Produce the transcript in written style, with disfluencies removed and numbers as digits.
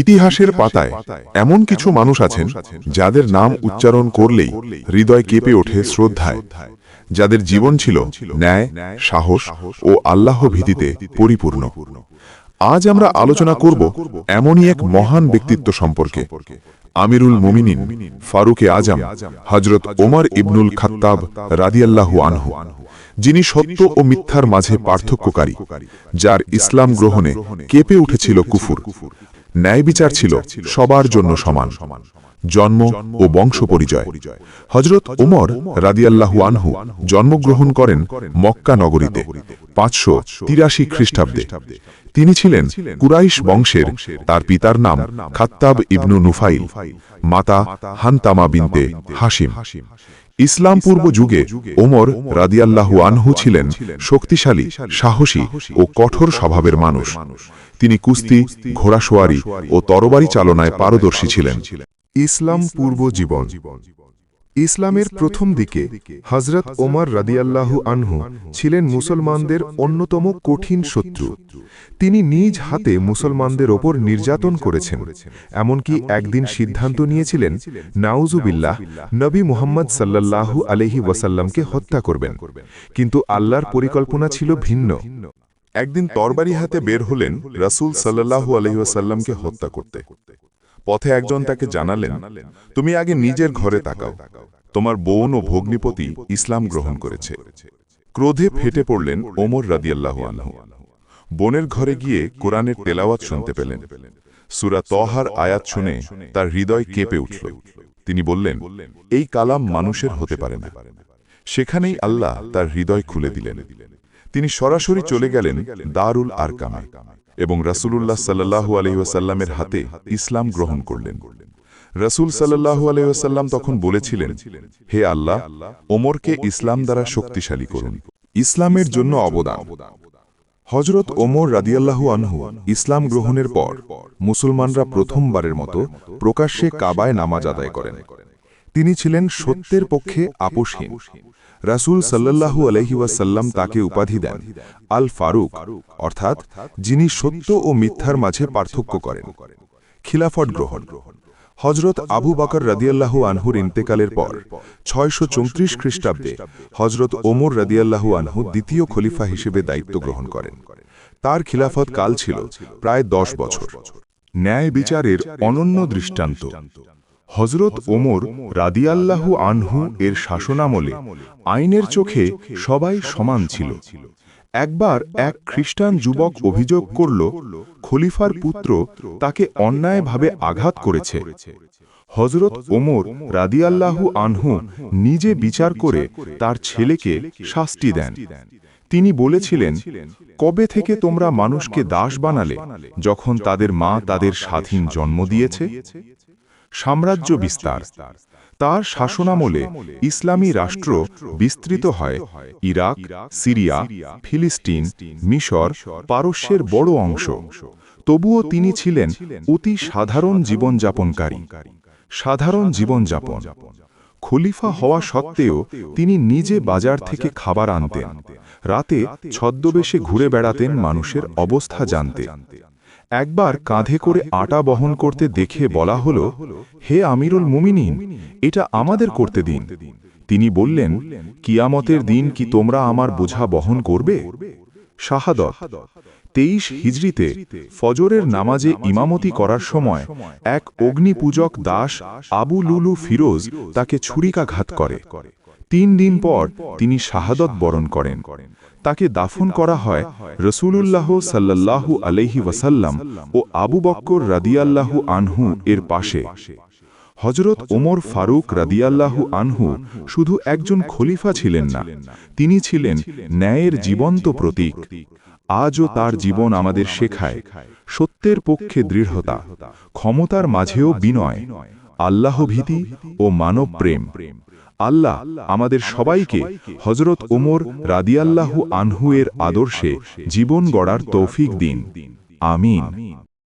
ইতিহাসের পাতায় এমন কিছু মানুষ আছেন যাদের নাম উচ্চারণ করলেই হৃদয় কেঁপে ওঠে শ্রদ্ধায়, যাদের জীবন ছিল ন্যায়, সাহস ও আল্লাহ ভীতিতে পরিপূর্ণ। আজ আমরা আলোচনা করব এমনই এক মহান ব্যক্তিত্ব সম্পর্কে, আমিরুল মুমিনিন ফারুকে আজম হযরত ওমর ইবনুল খাত্তাব রাদিয়াল্লাহু আনহু, যিনি সত্য ও মিথ্যার মাঝে পার্থক্যকারী, যার ইসলাম গ্রহণে কেঁপে উঠেছিল কুফর। ন্যায় বিচার ছিল সবার জন্য সমান। জন্ম ও বংশ পরিচয়। হযরত ওমর রাদিয়াল্লাহু আনহু জন্মগ্রহণ করেন মক্কা নগরীতে 583 খ্রিস্টাব্দে। তিনি ছিলেন কুরাইশ বংশের। তার পিতার নাম খাত্তাব ইবনু নুফাইল, মাতা হানতামা বিনতে হাশিম। ইসলাম পূর্ব যুগে ওমর রাদিয়াল্লাহু আনহু ছিলেন শক্তিশালী, সাহসী ও কঠোর স্বভাবের মানুষ। তিনি কুস্তি, ঘোড়াসওয়ারি ও তরবারি চালনায় পারদর্শী ছিলেন। ইসলাম পূর্ব জীবন। ইসলামের প্রথম দিকে হযরত ওমর রাদিয়াল্লাহু আনহু ছিলেন মুসলমানদের অন্যতম কঠিন শত্রু। তিনি নিজ হাতে মুসলমানদের ওপর নির্যাতন করেছেন, এমনকি একদিন সিদ্ধান্ত নিয়েছিলেন নাউজুবিল্লাহ নবী মুহাম্মদ সাল্লাল্লাহু আলাইহি ওয়াসাল্লামকে হত্যা করবেন। কিন্তু আল্লাহর পরিকল্পনা ছিল ভিন্ন। একদিন তরবারি হাতে বের হলেন রাসূল সাল্লাল্লাহু আলাইহি ওয়াসাল্লামকে হত্যা করতে। পথে একজন তাকে জানালেন, তুমি আগে নিজের ঘরে তাকাও, তোমার বোন ও ভগ্নিপতি ইসলাম গ্রহণ করেছে। ক্রোধে ফেটে পড়লেন ওমর রাদিয়াল্লাহু আনহু। বোনের ঘরে গিয়ে কোরআনের তেলাওয়াত শুনতে পেলেন। সূরা তহার আয়াত শুনে তার হৃদয় কেঁপে উঠল। তিনি বললেন, এই কালাম মানুষের হতে পারে না। সেখানেই আল্লাহ তার হৃদয় খুলে দিলেন। তিনি সরাসরি চলে গেলেন দারুল আরকামে এবং রাসূলুল্লাহ সাল্লাল্লাহু আলাইহি ওয়াসাল্লামের হাতে ইসলাম গ্রহণ করলেন। রাসূল সাল্লাল্লাহু আলাইহি ওয়াসাল্লাম তখন বলেছিলেন, হে আল্লাহ, ওমরকে ইসলাম দ্বারা শক্তিশালী করুন। ইসলামের জন্য অবদান। হযরত ওমর রাদিয়াল্লাহু আনহু ইসলাম গ্রহণের পর মুসলমানরা প্রথমবারের মতো প্রকাশ্যে কাবায় নামাজ আদায় করেন। তিনি ছিলেন সত্যের পক্ষে আপোষহীন। রাসূল সাল্লাল্লাহু আলাইহি ওয়াসাল্লাম তাকে উপাধি দেন আল ফারুক, অর্থাৎ যিনি সত্য ও মিথ্যার মাঝে পার্থক্য করেন। খিলাফত গ্রহণ। হযরত আবু বকর রাদিয়াল্লাহু আনহুর ইন্তেকালের পর 634 খ্রিস্টাব্দে হযরত ওমর রাদিয়াল্লাহু আনহু দ্বিতীয় খলিফা হিসেবে দায়িত্ব গ্রহণ করেন। তার খিলাফত কাল ছিল প্রায় 10 বছর। ন্যায় বিচারের অনন্য দৃষ্টান্ত। হযরত ওমর রাদিয়াল্লাহু আনহু এর শাসনামলে আইনের চোখে সবাই সমান ছিল। একবার এক খ্রিস্টান যুবক অভিযোগ করল, খলিফার পুত্র তাকে অন্যায়ভাবে আঘাত করেছে। হযরত ওমর রাদিয়াল্লাহু আনহু নিজে বিচার করে তার ছেলেকে শাস্তি দেন। তিনি বলেছিলেন, কবে থেকে তোমরা মানুষকে দাস বানালে, যখন তাদের মা তাদের স্বাধীন জন্ম দিয়েছে? সাম্রাজ্য বিস্তার। তার শাসনামলে ইসলামী রাষ্ট্র বিস্তৃত হয়। ইরাক, সিরিয়া, ফিলিস্তিন, মিশর, পারস্যের বড় অংশ। তবুও তিনি ছিলেন অতি সাধারণ জীবনযাপনকারী। সাধারণ জীবনযাপন। খলিফা হওয়া সত্ত্বেও তিনি নিজে বাজার থেকে খাবার আনতেন। রাতে ছদ্মবেশে ঘুরে বেড়াতেন মানুষের অবস্থা জানতে। একবার কাঁধে করে আটা বহন করতে দেখে বলা হলো, হে আমিরুল মুমিনিন, এটা আমাদের করতে দিন। তিনি বললেন, কিয়ামতের দিন কি তোমরা আমার বোঝা বহন করবে? শাহাদত। 23 হিজরিতে ফজরের নামাজে ইমামতি করার সময় এক অগ্নিপূজক দাস আবু লুলু ফিরোজ তাকে ছুরিকাঘাত করে। 3 দিন পর তিনি শাহাদত বরণ করেন। তাকে দাফন করা হয় রাসূলুল্লাহ সাল্লাল্লাহু আলাইহি ওয়াসাল্লাম ও আবু বকর রাদিয়াল্লাহু আনহু এর পাশে। হযরত ওমর ফারুক রাদিয়াল্লাহু আনহু শুধু একজন খলিফা ছিলেন না, তিনি ছিলেন ন্যায়ের জীবন্ত প্রতীক। আজও তার জীবন আমাদের শেখায় সত্যের পক্ষে দৃঢ়তা, ক্ষমতার মাঝেও বিনয়, আল্লাহভীতি ও মানব প্রেম। আল্লাহ আমাদের সবাইকে হযরত ওমর রাদিয়াল্লাহু আনহু এর আদর্শে জীবন গড়ার তৌফিক দিন। আমিন।